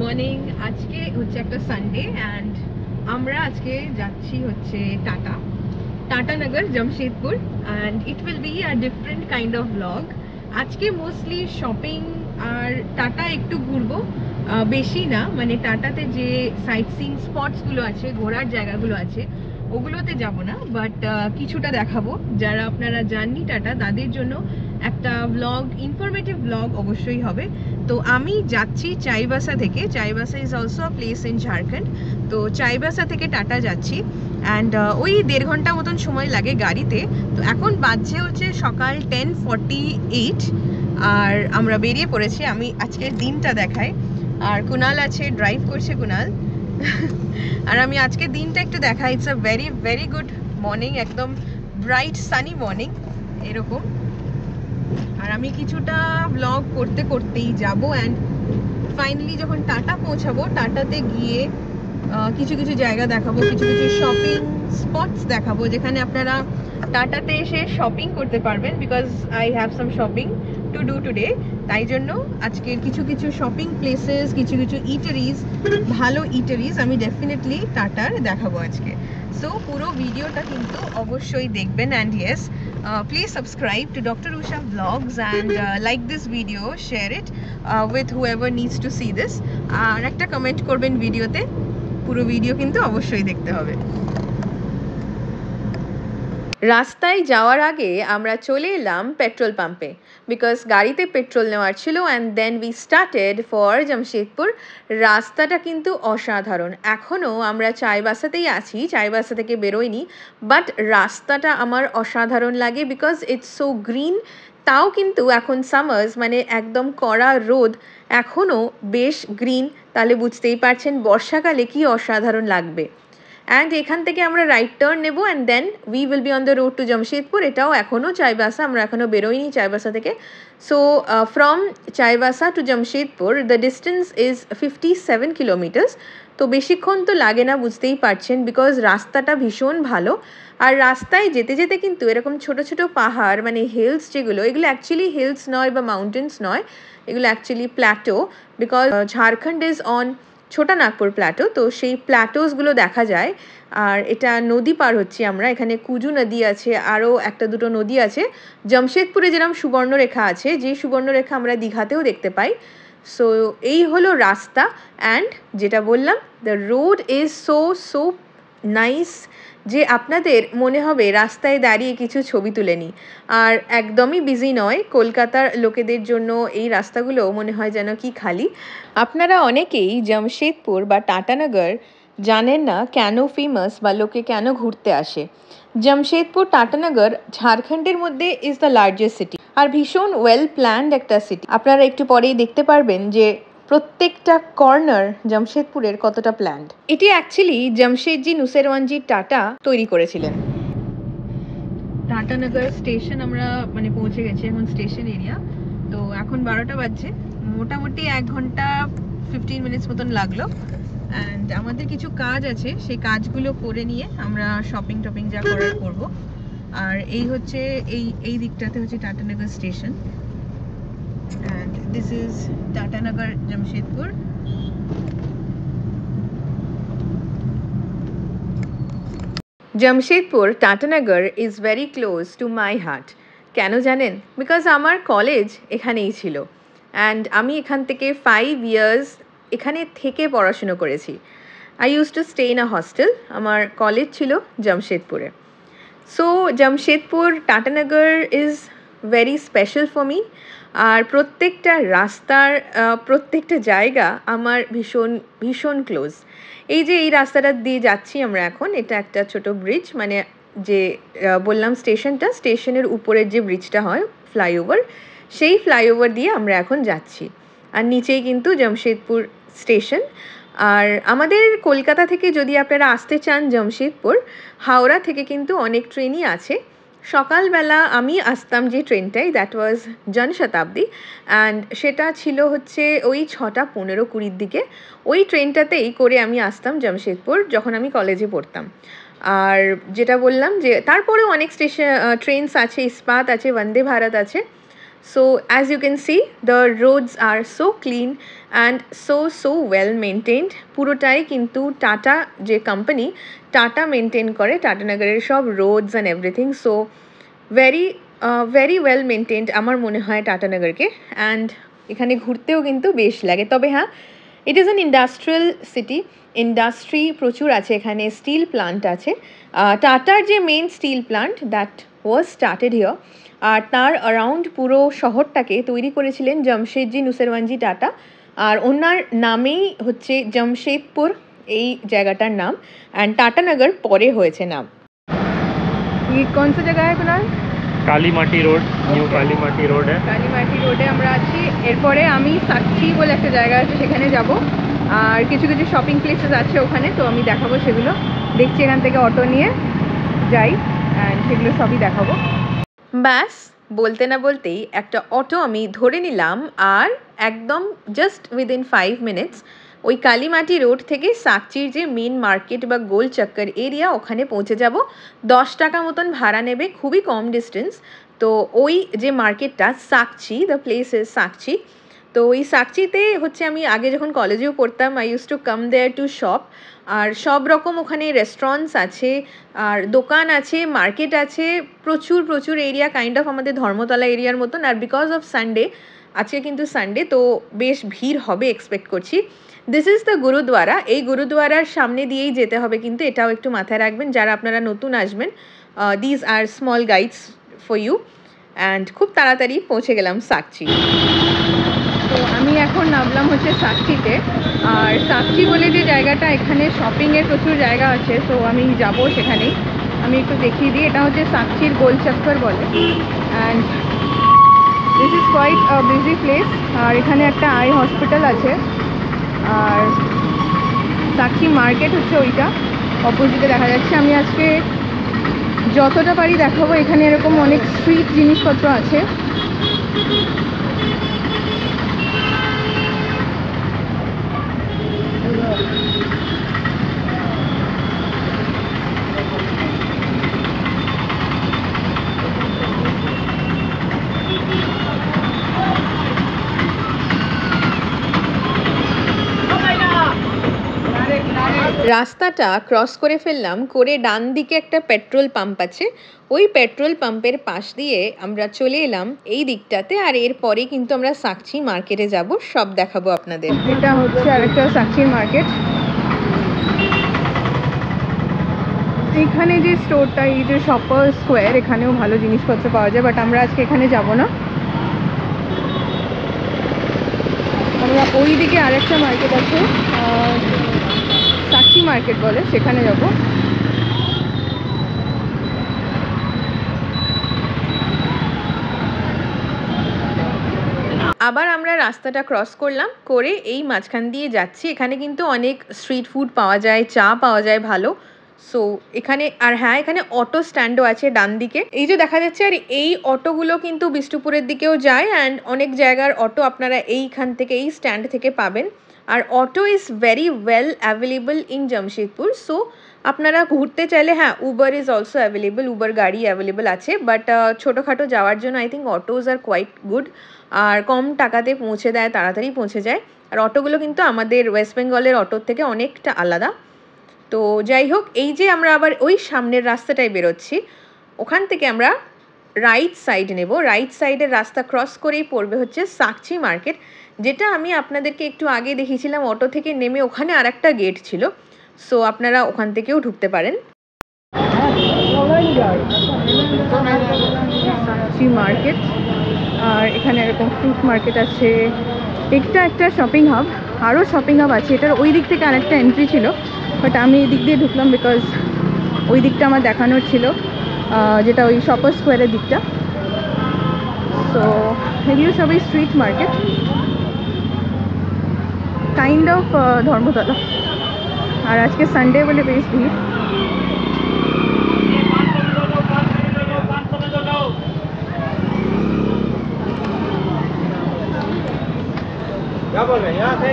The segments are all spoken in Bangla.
মর্নিং। আজকে হচ্ছে একটা সানডে অ্যান্ড আমরা আজকে যাচ্ছি হচ্ছে Tatanagar Jamshedpur and it will be a different kind of blog. আজকে মোস্টলি শপিং আর টাটা একটু ঘুরবো, বেশি না, মানে টাটাতে যে সাইট সিইং স্পটসগুলো আছে, ঘোরার জায়গাগুলো আছে, ওগুলোতে যাব না, বাট কিছুটা দেখাবো। যারা আপনারা যাননি টাটা তাদের জন্য একটা ব্লগ, ইনফরমেটিভ ব্লগ অবশ্যই হবে। তো আমি যাচ্ছি চাইবাসা থেকে। Chaibasa is also a place in Jharkhand. তো চাইবাসা থেকে টাটা যাচ্ছি অ্যান্ড ওই 1.5 ঘন্টা মতন সময় লাগে গাড়িতে। তো এখন বাজছে হচ্ছে সকাল 10:48 আর আমরা বেরিয়ে পড়েছি। আমি আজকের দিনটা দেখাই, আর কুনাল আছে, ড্রাইভ করছে কুনাল। আর আমি আজকের দিনটা একটু দেখাই। It's a very very good morning, একদম ব্রাইট সানি মর্নিং এরকম। আর আমি কিছুটা ব্লগ করতে করতেই যাব অ্যান্ড ফাইনালি যখন টাটা পৌঁছাবো, টাটাতে গিয়ে কিছু কিছু জায়গা দেখাবো, কিছু কিছু শপিং স্পটস দেখাবো যেখানে আপনারা টাটাতে এসে শপিং করতে পারবেন, because I have some shopping to do today. তাই জন্য আজকের কিছু কিছু শপিং প্লেসেস, কিছু কিছু ইটারিজ, ভালো ইটারিজ আমি ডেফিনেটলি টাটার দেখাবো আজকে। সো পুরো ভিডিওটা কিন্তু অবশ্যই দেখবেন and yes, please subscribe to Dr. Usha Vlogs and like this video, share it with whoever needs to see this, আর একটা কমেন্ট করবেন ভিডিওতে। পুরো ভিডিও কিন্তু অবশ্যই দেখতে হবে। রাস্তায় যাওয়ার আগে আমরা চলে এলাম পেট্রোল পাম্পে, বিকজ গাড়িতে পেট্রোল নেওয়ার ছিল and then we started for Jamshedpur. রাস্তাটা কিন্তু অসাধারণ। এখনও আমরা চাইবাসাতেই আছি, চাইবাসা থেকে বেরোইনি, বাট রাস্তাটা আমার অসাধারণ লাগে বিকজ ইটস সো গ্রিন। তাও কিন্তু এখন সামার্স, মানে একদম কড়া রোদ, এখনও বেশ গ্রিন। তাহলে বুঝতেই পারছেন বর্ষাকালে কি অসাধারণ লাগবে। অ্যান্ড এখান থেকে আমরা রাইট টার্ন নেব and then we will be on the road to Jamshedpur. এটাও এখনও চাইবাসা, আমরা এখনও বেরোইনি চাইবাসা থেকে। So from Chaibasa to Jamshedpur the distance is 57 kilometres. তো বেশিক্ষণ তো লাগে না, বুঝতেই পারছেন, বিকজ রাস্তাটা ভীষণ ভালো। আর রাস্তায় যেতে যেতে কিন্তু এরকম ছোট ছোট পাহাড়, মানে হিলস যেগুলো, এগুলো অ্যাকচুয়ালি হিলস নয় বা মাউন্টেন্স নয়, এগুলো actually Plato, because Jharkhand is on ছোটা নাগপুর প্ল্যাটো। তো সেই প্ল্যাটোসগুলো দেখা যায়। আর এটা নদী পার হচ্ছি আমরা, এখানে কুজু নদী আছে, আরও একটা দুটো নদী আছে। জামশেদপুরে যেরকম সুবর্ণরেখা আছে, যে সুবর্ণরেখা আমরা দীঘাতেও দেখতে পাই। সো এই হলো রাস্তা অ্যান্ড যেটা বললাম, the road is so so nice যে আপনাদের মনে হবে রাস্তায় দাঁড়িয়ে কিছু ছবি তুলে নিই। আর একদমই বিজি নয়, কলকাতার লোকেদের জন্য এই রাস্তাগুলো মনে হয় যেন কি খালি। আপনারা অনেকেই জামশেদপুর বা টাটানগর জানেন না কেন ফেমাস বা লোকে কেন ঘুরতে আসে। জামশেদপুর টাটানগর ঝাড়খণ্ডের মধ্যে ইজ দ্য লার্জেস্ট সিটি, আর ভীষণ ওয়েল প্ল্যান্ড একটা সিটি। আপনারা একটু পরেই দেখতে পারবেন যে প্রত্যেকটা কর্নার জামশেদপুরের কতটা প্ল্যান্ড। এটি অ্যাকচুয়ালি জামশেদজি নুসেরওয়ানজি টাটা তৈরি করেছিলেন। টাটানগর স্টেশন আমরা মানে পৌঁছে গেছি এখন, স্টেশন এরিয়া। তো এখন 12টা বাজছে, মোটামুটি 1 ঘন্টা 15 মিনিটস মতন লাগলো। অ্যান্ড আমাদের কিছু কাজ আছে, সেই কাজগুলো করে নিয়ে আমরা শপিং টপিং যা করার করবো। আর এই হচ্ছে এই দিকটাতে হচ্ছে Tatanagar station and this is Tatanagar Jamshedpur. Jamshedpur Tatanagar is very close to my heart. কেন জানেন? বিকজ আমার কলেজ এখানেই ছিল অ্যান্ড আমি এখান থেকে 5 ইয়ার্স এখানে থেকে পড়াশুনো করেছি। I used to stay in a hostel. আমার কলেজ ছিল জামশেদপুরে। So Jamshedpur Tatanagar is very special for me. আর প্রত্যেকটা রাস্তার প্রত্যেকটা জায়গা আমার ভীষণ ভীষণ ক্লোজ। এই যে এই রাস্তাটা দিয়ে যাচ্ছি আমরা এখন, এটা একটা ছোট ব্রিজ, মানে যে বললাম স্টেশনটা, স্টেশনের উপরের যে ব্রিজটা হয়, ফ্লাইওভার, সেই ফ্লাইওভার দিয়ে আমরা এখন যাচ্ছি। আর নিচেই কিন্তু জামশেদপুর স্টেশন। আর আমাদের কলকাতা থেকে যদি আপনারা আসতে চান জামশেদপুর, হাওড়া থেকে কিন্তু অনেক ট্রেনই আছে। সকালবেলা আমি আসতাম যে ট্রেনটাই, দ্যাট ওয়াজ জনশতাব্দী, অ্যান্ড সেটা ছিল হচ্ছে ওই 6:15-20 দিকে। ওই ট্রেনটাতেই করে আমি আসতাম জামশেদপুর যখন আমি কলেজে পড়তাম। আর যেটা বললাম যে তারপরেও অনেক ট্রেনস আছে, ইস্পাত আছে, বন্দে ভারত আছে। So as you can see, the roads are so clean and so well maintained. পুরোটাই কিন্তু টাটা যে কোম্পানি, টাটা মেনটেন করে টাটানগরের সব roads and everything. So very well maintained আমার মনে হয় টাটানগরকে। অ্যান্ড এখানে ঘুরতেও কিন্তু বেশ লাগে। তবে হ্যাঁ, it is an industrial city, industry প্রচুর আছে এখানে, স্টিল প্লান্ট আছে। টাটার যে main steel plant that was started here, আর তার অ্যারাউন্ড পুরো শহরটাকে তৈরি করেছিলেন জামশেদজি নুসেরওয়ানজি টাটা, আর ওনার নামেই হচ্ছে জামশেদপুর এই জায়গাটার নাম, অ্যান্ড টাটানগর পরে হয়েছে নাম। কোন সা জায়গা है Kunal? Kalimati road, new Kalimati road. Kalimati রোডে আমরা আছি। এরপরে আমি সাক্ষী বলে একটা জায়গা আছে সেখানে যাব, আর কিছু কিছু শপিং প্লেসেস আছে ওখানে, তো আমি দেখাবো সেগুলো। দেখছি এখান থেকে অটো নিয়ে যাই অ্যান্ড সেগুলো সবই দেখাবো। ব্যাস বলতে না বলতেই একটা অটো আমি ধরে নিলাম, আর একদম জাস্ট উইদিন 5 মিনিটস ওই কালীমাটি রোড থেকে সাকচির যে মেন মার্কেট বা গোল চক্কর এরিয়া ওখানে পৌঁছে যাব। 10 টাকা মতন ভাড়া নেবে, খুবই কম ডিস্টেন্স। তো ওই যে মার্কেটটা Sakchi, the place is Sakchi. তো ওই সাকচিতে হচ্ছে আমি আগে যখন কলেজেও পড়তাম, I used to come there to shop. আর সব রকম ওখানে রেস্টুরেন্টস আছে, আর দোকান আছে, মার্কেট আছে, প্রচুর এরিয়া, কাইন্ড অফ আমাদের ধর্মতলা এরিয়ার মতন। আর বিকজ অফ সানডে, আজকে কিন্তু সানডে, তো বেশ ভিড় হবে এক্সপেক্ট করছি। This is the gurdwara. এই গুরুদ্বারার সামনে দিয়েই যেতে হবে কিন্তু, এটাও একটু মাথায় রাখবেন যারা আপনারা নতুন আসবেন। These are small guides for you. And খুব তাড়াতাড়ি পৌঁছে গেলাম সাকচি। তো আমি এখন নামলাম হচ্ছে সাকচিতে। আর সাকচি বলে যে জায়গাটা, এখানে শপিংয়ের প্রচুর জায়গা আছে, তো আমি যাব সেখানেই। আমি একটু দেখিয়ে দিই, এটা হচ্ছে সাকচির গোল চক্কর বলে। And this is quite a busy place. আর এখানে একটা আই হসপিটাল আছে। আর সাকচি মার্কেট হচ্ছে ওইটা অপোজিটে দেখা যাচ্ছে। আমি আজকে যতটা পারি দেখাবো। এখানে এরকম অনেক স্ট্রিট জিনিসপত্র আছে। রাস্তাটা ক্রস করে ফেললাম, করে ডান দিকে একটা পেট্রোল পাম্প আছে। ওই পেট্রোল পাম্পের পাশ দিয়ে আমরা চলে এলাম এই দিকটাতে। আর এরপরে কিন্তু আমরা সাকচি মার্কেটে যাব, সব দেখাবো আপনাদের। এটা হচ্ছে আরেকটা সাকচির মার্কেট। এখানে যে স্টোরটা, এই যে শপার স্কোয়ার, এখানেও ভালো জিনিসপত্র পাওয়া যায়, বাট আমরা আজকে এখানে যাব না। আমরা ওই দিকে আরেকটা মার্কেট আছে, সাকচি মার্কেট বলে, সেখানে যাব। আবার আমরা রাস্তাটা ক্রস করলাম, করে এই মাঝখান দিয়ে যাচ্ছি। এখানে কিন্তু অনেক স্ট্রিট ফুড পাওয়া যায়, চা পাওয়া যায় ভালো। সো এখানে, আর হ্যাঁ, এখানে অটো স্ট্যান্ডও আছে ডান দিকে, এই যে দেখা যাচ্ছে। আর এই অটোগুলো কিন্তু বিষ্ণুপুরের দিকেও যায়, অ্যান্ড অনেক জায়গার অটো আপনারা এইখান থেকে, এই স্ট্যান্ড থেকে পাবেন। আর auto is very well available in Jamshedpur. So আপনারা ঘুরতে চাইলে, হ্যাঁ, Uber is also available, Uber গাড়ি অ্যাভেলেবল আছে, বাট ছোটোখাটো যাওয়ার জন্য I think autos are quite good. আর কম টাকাতে পৌঁছে দেয়, তাড়াতাড়ি পৌঁছে যায়। আর অটোগুলো কিন্তু আমাদের ওয়েস্ট বেঙ্গলের অটোর থেকে অনেকটা আলাদা। তো যাই হোক, এই যে আমরা আবার ওই সামনের রাস্তাটায় বেরোচ্ছি, ওখান থেকে আমরা রাইট সাইড নেব। রাইট সাইডের রাস্তা ক্রস করেই পড়বে হচ্ছে সাকচি মার্কেট, যেটা আমি আপনাদেরকে একটু আগে দেখিয়েছিলাম। অটো থেকে নেমে ওখানে আর একটা গেট ছিল, সো আপনারা ওখান থেকেও ঢুকতে পারেন। সাকচি মার্কেট। আর এখানে এরকম ফ্রুট মার্কেট আছে। এটা একটা শপিং হাব, আরও শপিং হাব আছে। এটার ওই দিক থেকে আরেকটা এন্ট্রি ছিল, বাট আমি এই দিক দিয়ে ঢুকলাম বিকজ ওই দিকটা আমার দেখানোর ছিল, যেটা ওই শপার স্কোয়ারের দিকটা। সো এগুলো সবই street market, kind of Dharmatala. আর আজকে সানডে বলে বেশ ভিড়। क्या बोल रहे हैं यहाँ से?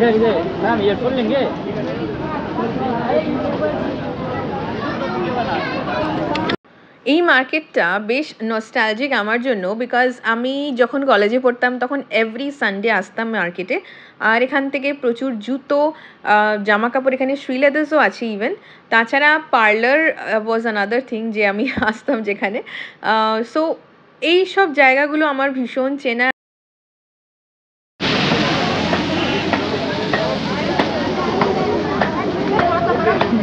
इधर इधर मैम ईयरफोन लेंगे এই মার্কেটটা বেশ নস্টালজিক আমার জন্য, বিকজ আমি যখন কলেজে পড়তাম তখন এভরি সানডে আসতাম মার্কেটে। আর এখান থেকে প্রচুর জুতো, জামা কাপড়, এখানে শ্রী লেদার্সও আছে ইভেন। তাছাড়া পার্লার ওয়াজ অ্যানাদার থিং যে আমি আসতাম যেখানে। সো এই সব জায়গাগুলো আমার ভীষণ চেনা।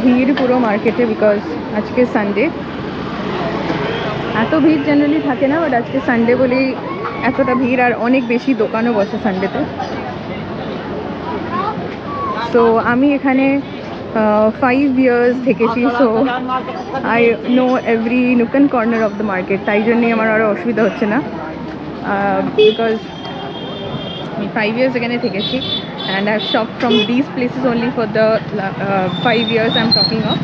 ভিড় পুরো মার্কেটে, বিকজ আজকে সানডে। এত ভিড় জেনারেলি থাকে না, বাট আজকে সানডে বলেই এতটা ভিড়, আর অনেক বেশি দোকানও বসে সানডেতে। সো আমি এখানে 5 years থেকেছি, so I know every nook and corner of the market. তাই জন্যই আমার আরও অসুবিধা হচ্ছে না, বিকজ আমি 5 years এখানে থেকেছি, and I have shop from this places only for the 5 years I am talking of.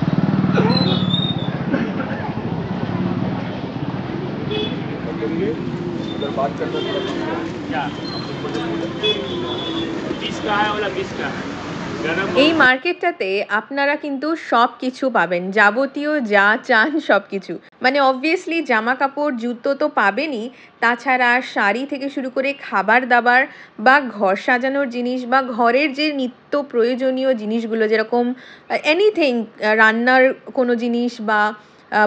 এই মার্কেটটাতে আপনারা কিন্তু সব কিছু পাবেন, যাবতীয় যা চান সব কিছু। মানে অবভিয়াসলি জামা কাপড় জুতো তো পাবেনই, তাছাড়া শাড়ি থেকে শুরু করে খাবার দাবার বা ঘর সাজানোর জিনিস বা ঘরের যে নিত্য প্রয়োজনীয় জিনিসগুলো, যেরকম এনিথিং, রান্নার কোনো জিনিস বা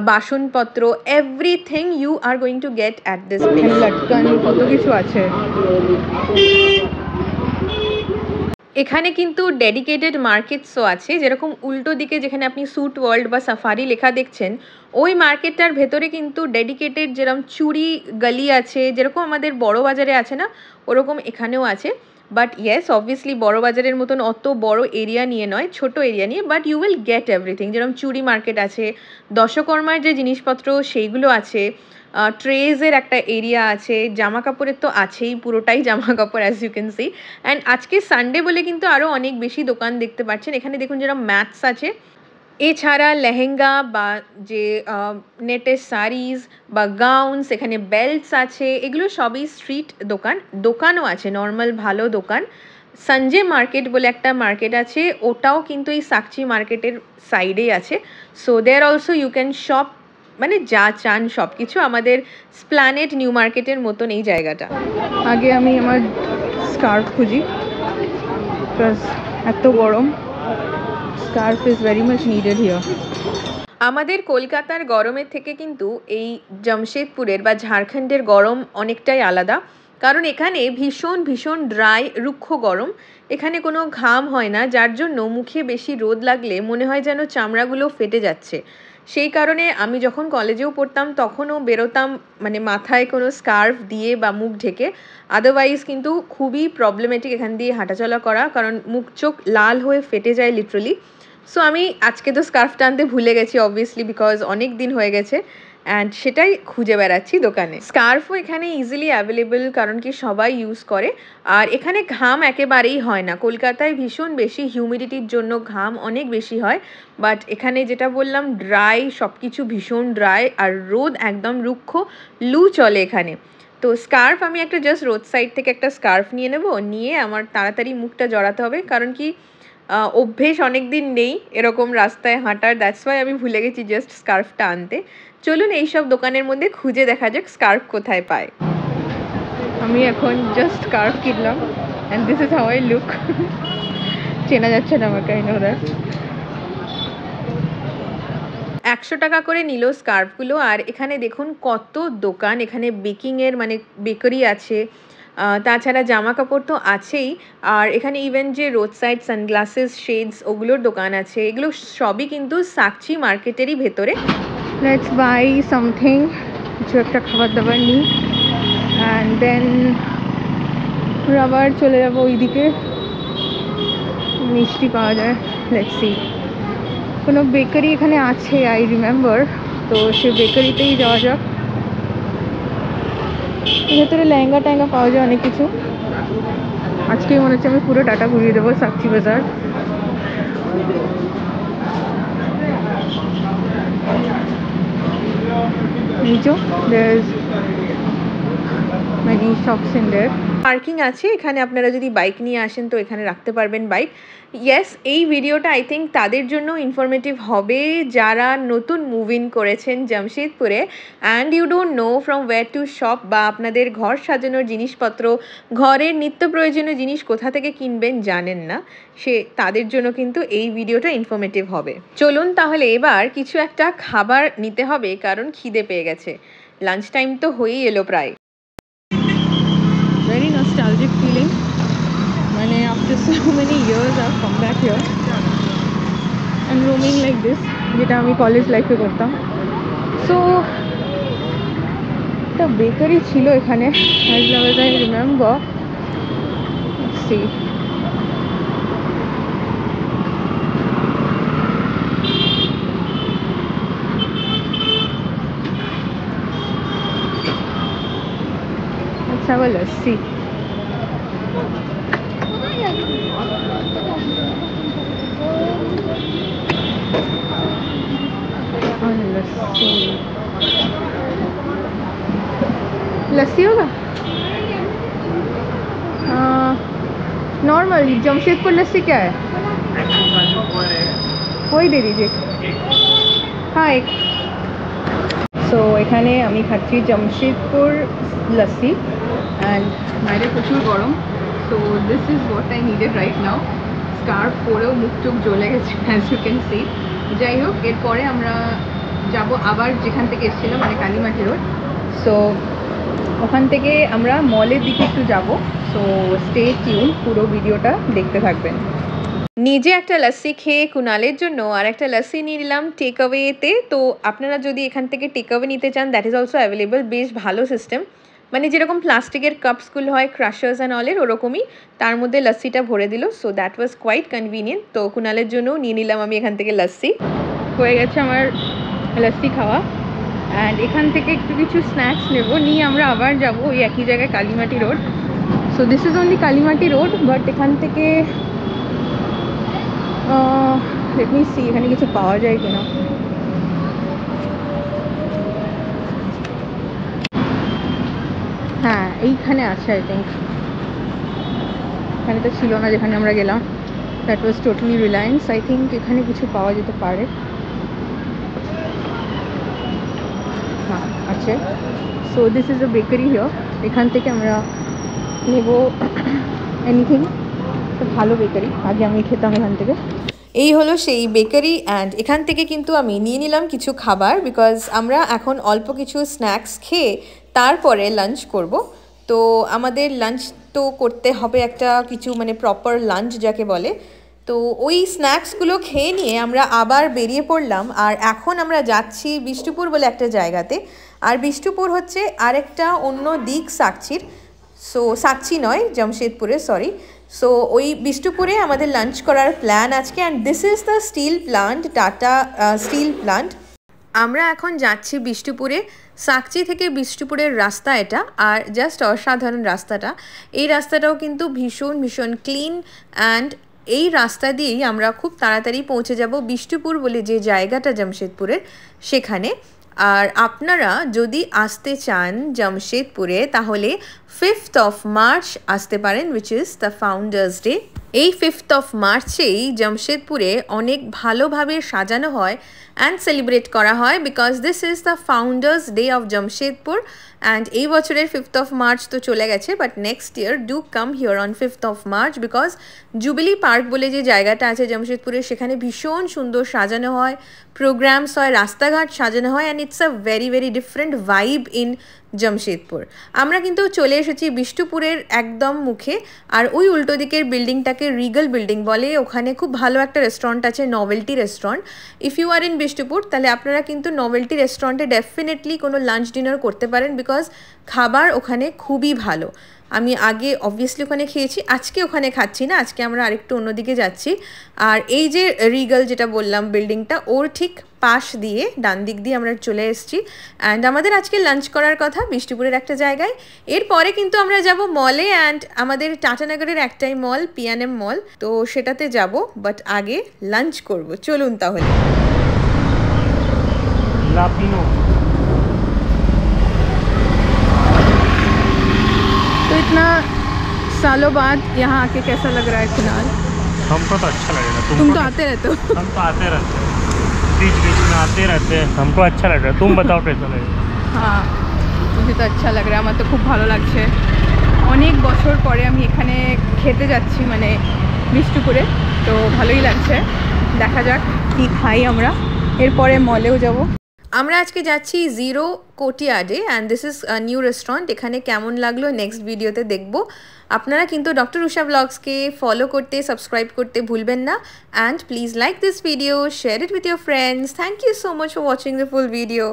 বাসনপত্র, everything you are going to get at this place. লটকন কত কিছু আছে এখানে। কিন্তু ডেডিকেটেড মার্কেটসও আছে, যেরকম উল্টো দিকে যেখানে আপনি স্যুট ওয়ার্ল্ড বা সাফারি লেখা দেখছেন, ওই মার্কেটটার ভেতরে কিন্তু ডেডিকেটেড যেরকম চুড়ি গলি আছে, যেরকম আমাদের বড় বাজারে আছে না, ওরকম এখানেও আছে। বাট ইয়েস, অবভিয়াসলি বড় বাজারের মতন অত বড় এরিয়া নিয়ে নয়, ছোট এরিয়া নিয়ে, but you will get everything. যেরকম চুড়ি মার্কেট আছে, দশকর্মার যে জিনিসপত্র সেইগুলো আছে, ট্রেজের একটা এরিয়া আছে, জামা কাপড়ের তো আছেই, পুরোটাই জামা কাপড় as you can see. And আজকে সানডে বলে কিন্তু আরও অনেক বেশি দোকান দেখতে পাচ্ছেন। এখানে দেখুন যেরকম ম্যাটস আছে, এছাড়া লেহেঙ্গা বা যে নেটের শাড়িজ বা গাউনস, এখানে বেল্টস আছে, এগুলো সবই স্ট্রিট দোকান। দোকানও আছে নর্মাল ভালো দোকান। সঞ্জয় মার্কেট বলে একটা মার্কেট আছে, ওটাও কিন্তু এই সাকচি মার্কেটের সাইডেই আছে। So there also you can shop, মানে যা চান সব কিছু। আমাদের স্প্ল্যানেড নিউ মার্কেটের মতন এই জায়গাটা। আগে আমি আমার স্কার্ফ খুঁজি, বিকজ এত গরম, scarf is very much needed here. আমাদের কলকাতার গরমের থেকে কিন্তু এই জামশেদপুরের বা ঝাড়খণ্ডের গরম অনেকটাই আলাদা, কারণ এখানে ভীষণ ভীষণ ড্রাই, রুক্ষ গরম। এখানে কোনো ঘাম হয় না, যার জন্য মুখে বেশি রোদ লাগলে মনে হয় যেন চামড়াগুলো ফেটে যাচ্ছে। সেই কারণে আমি যখন কলেজেও পড়তাম তখনও বেরোতাম মানে মাথায় কোনো স্কার্ফ দিয়ে বা মুখ ঢেকে। আদারওয়াইজ কিন্তু খুবই প্রবলেমেটিক এখান দিয়ে হাঁটাচলা করা, কারণ মুখ চোখ লাল হয়ে ফেটে যায় লিটারালি। সো আমি আজকে তো স্কার্ফটা আনতে ভুলে গেছি অবভিয়াসলি, বিকজ অনেক দিন হয়ে গেছে, অ্যান্ড সেটাই খুঁজে বেড়াচ্ছি দোকানে। স্কার্ফও এখানে ইজিলি অ্যাভেলেবল, কারণ কি সবাই ইউজ করে। আর এখানে ঘাম একেবারেই হয় না। কলকাতায় ভীষণ বেশি হিউমিডিটির জন্য ঘাম অনেক বেশি হয়, বাট এখানে যেটা বললাম ড্রাই, সব কিছু ভীষণ ড্রাই, আর রোদ একদম রুক্ষ, লু চলে এখানে। তো স্কার্ফ আমি একটা জাস্ট রোড সাইড থেকে একটা স্কার্ফ নিয়ে নেব, নিয়ে আমার তাড়াতাড়ি মুখটা জড়াতে হবে, কারণ কি অভ্যেস অনেক দিন নেই এরকম রাস্তায় হাঁটার, দ্যাটস ওয়াই আমি ভুলে গেছি জাস্ট স্কার্ফটা আনতে। চলুন এইসব দোকানের মধ্যে খুঁজে দেখা যাক স্কার্ফ কোথায় পায়। আমি এখন জাস্ট স্কার্ফ কিনলাম, and this is how I look. চেনা যাচ্ছে না আমাকে, আই নো দ্যাট। 100 টাকা করে নিল স্কার্ফগুলো। আর এখানে দেখুন কত দোকান, এখানে বেকিংয়ের মানে বেকারি আছে, তাছাড়া জামা কাপড় তো আছেই, আর এখানে ইভেন যে রোড সাইড সানগ্লাসেস, শেডস, ওগুলোর দোকান আছে। এগুলো সবই কিন্তু সাকচি মার্কেটেরই ভেতরে। লেটস বাই সামথিং, কিছু একটা খাবার দাবার নিই, অ্যান্ড দেন আবার চলে যাবো ওইদিকে। মিষ্টি পাওয়া যায়, লেটস সি। কোনো বেকারি এখানে আছে আই রিমেম্বার, তো সে বেকারিতেই যাওয়া যাক। ভেতরে লেহেঙ্গা টেহেঙ্গা পাওয়া যায় অনেক কিছু। আজকেই মনে হচ্ছে আমি পুরো ডাটা ঘুরিয়ে দেবো সাকচি বাজার। There is many shops in there. Parking আছে এখানে, আপনারা যদি বাইক নিয়ে আসেন তো এখানে রাখতে পারবেন বাইক। ইয়েস, এই ভিডিওটা আই থিঙ্ক তাদের জন্য ইনফরমেটিভ হবে যারা নতুন মুভ ইন করেছেন জামশেদপুরে and you don't know from where to shop, বা আপনাদের ঘর সাজানোর জিনিসপত্র, ঘরের নিত্য প্রয়োজনীয় জিনিস কোথা থেকে কিনবেন জানেন না, তাদের জন্য কিন্তু এই ভিডিওটা ইনফরমেটিভ হবে। চলুন তাহলে এবার কিছু একটা খাবার নিতে হবে, কারণ খিদে পেয়ে গেছে, লাঞ্চ টাইম তো হয়েই এলো প্রায়। Very nostalgic feeling. মানে after so many years I've come back here and roaming like this, যেটা আমি কলেজ লাইফে করতাম। সো একটা বেকারি ছিল এখানে, as long as I remember. Let's see. Let's have a lassi. लस्सी होगा नॉर्मल जमशेदपुर लस्सी क्या है? वही दे दीजिए। हाँ एक। सो এখানে আমি খাচ্ছি জামশেদপুর লস্যি অ্যান্ড বাইরে প্রচুর গরম। So this is what I needed right now. Scarf পরেও মুখ চোখ জ্বলে গেছে অ্যাজ ইউ ক্যান সি। যাই হোক, এরপরে আমরা যাব আবার যেখান থেকে এসেছিলাম, মানে কালীমাটি রোড। সো ওখান থেকে আমরা মলের দিকে একটু যাব। সো স্টে টিউন, পুরো ভিডিওটা দেখতে থাকবেন। নিজে একটা লস্যি খেয়ে কুনালের জন্য আর একটা লস্যি নিয়ে নিলাম টেক অ্যাওয়েতে। তো আপনারা যদি এখান থেকে টেক অ্যাওয়ে নিতে চান, দ্যাট ইজ অলসো অ্যাভেলেবল। বেশ ভালো সিস্টেম, মানে যেরকম প্লাস্টিকের কাপসগুলো হয় ক্রাশার্স অ্যান্ড অলের, ওরকমই তার মধ্যে লস্যিটা ভরে দিল। So that was quite convenient. তো কুনালের জন্যও নিয়ে নিলাম আমি এখান থেকে লস্যি। হয়ে গেছে আমার লস্যি খাওয়া, অ্যান্ড এখান থেকে একটু কিছু স্ন্যাক্স নেব, নিয়ে আমরা আবার যাব ওই একই জায়গায় Kalimati road. So this is only Kalimati road, but এখান থেকে লেট মি সি এখানে কিছু পাওয়া যায় কিনা। হ্যাঁ, এইখানে আছে আই থিঙ্ক। এখানে তো ছিল না যেখানে আমরা গেলাম, that was totally Reliance. I think এখানে কিছু পাওয়া যেতে পারে। হ্যাঁ আছে। So this is a bakery here. এখান থেকে আমরা নেব এনিথিং। ভালো বেকারি, আগে আমি খেতাম এখান থেকে। এই হলো সেই বেকারি, অ্যান্ড এখান থেকে কিন্তু আমি নিয়ে নিলাম কিছু খাবার, বিকজ আমরা এখন অল্প কিছু স্ন্যাক্স খেয়ে তারপরে লাঞ্চ করব। তো আমাদের লাঞ্চ তো করতে হবে একটা কিছু, মানে প্রপার লাঞ্চ যাকে বলে। তো ওই স্ন্যাক্সগুলো খেয়ে নিয়ে আমরা আবার বেরিয়ে পড়লাম, আর এখন আমরা যাচ্ছি বিষ্ণুপুর বলে একটা জায়গাতে। আর বিষ্ণুপুর হচ্ছে আরেকটা অন্য দিক সাকচির। সো সাকচি নয়, জামশেদপুরে, সরি। সো ওই বিষ্ণুপুরে আমাদের লাঞ্চ করার প্ল্যান আজকে, and this is the still plant, tata still plant. আমরা এখন যাচ্ছি বিষ্ণুপুরে। সাকচি থেকে বিষ্ণুপুরের রাস্তা এটা, আর জাস্ট অসাধারণ রাস্তাটা। এই রাস্তাটাও কিন্তু ভীষণ ভীষণ ক্লিন, অ্যান্ড এই রাস্তা দিয়েই আমরা খুব তাড়াতাড়ি পৌঁছে যাব বিষ্ণুপুর বলে যে জায়গাটা জামশেদপুরের, সেখানে। আর আপনারা যদি আসতে চান জামশেদপুরে, তাহলে 5th of March আসতে পারেন, which is the founder's day. এই 5th of March-এই জামশেদপুরে অনেক ভালোভাবে সাজানো হয় অ্যান্ড সেলিব্রেট করা হয়, because this is the founder's day of Jamshedpur. And এই বছরের 5th of March তো চলে গেছে, but next year do come here on 5th of March, because Jubilee Park বলে যে জায়গাটা আছে জামশেদপুরে, সেখানে ভীষণ সুন্দর সাজানো হয়, প্রোগ্রামস হয়, রাস্তাঘাট সাজানো হয়, and it's a very very different vibe in Jamshedpur. আমরা কিন্তু চলে এসেছি বিষ্ণুপুরের একদম মুখে, আর ওই উল্টো দিকের বিল্ডিংটাকে রিগল বিল্ডিং বলে। ওখানে খুব ভালো একটা রেস্টুরেন্ট আছে, novelty restaurant. If you are in Bishnupur, তাহলে আপনারা কিন্তু নভেলটি রেস্টুরেন্টে ডেফিনেটলি কোনো লাঞ্চ ডিনার করতে পারেন, বিকজ খাবার ওখানে খুবই ভালো। আমি আগে অবভিয়াসলি ওখানে খেয়েছি, আজকে ওখানে খাচ্ছি না, আজকে আমরা আরেকটু অন্যদিকে যাচ্ছি। আর এই যে রিগল যেটা বললাম বিল্ডিংটা, ওর ঠিক পাশ দিয়ে ডান দিক দিয়ে আমরা চলে এসেছি। অ্যান্ড আমাদের আজকে লাঞ্চ করার কথা বিষ্ণুপুরের একটা জায়গায়। এরপরে কিন্তু আমরা যাব মলে, অ্যান্ড আমাদের টাটানগরের একটাই মল, পিএনএম মল, তো সেটাতে যাব, বাট আগে লাঞ্চ করব। চলুন তাহলে। तो इतना सालों बाद यहाँ आके कैसा लग रहा है कुणाल? हमको तो अच्छा लगेगा। तुम तो आते रहते हो। हम तो आते रहते हैं, बीच बीच में आते रहते हैं, हमको अच्छा लग रहा है। तुम बताओ कैसा लगेगा? हाँ, मुझे तो अच्छा लग रहा है, আমার তো খুব ভালো লাগছে। অনেক বছর পরে আমি এখানে খেতে যাচ্ছি, মানে বিষ্ণুপুরে, তো ভালোই লাগছে। দেখা যাক কি খাই আমরা, এরপরে মলেও যাব। আমরা আজকে যাচ্ছি জিরো কোর্টিয়ার্ডে and this is new restaurant. এখানে কেমন লাগলো নেক্সট ভিডিওতে দেখব। আপনারা কিন্তু ডক্টর উষা ব্লগসকে ফলো করতে, সাবস্ক্রাইব করতে ভুলবেন না। And please like this video, share it with your friends. Thank you so much for watching the full video.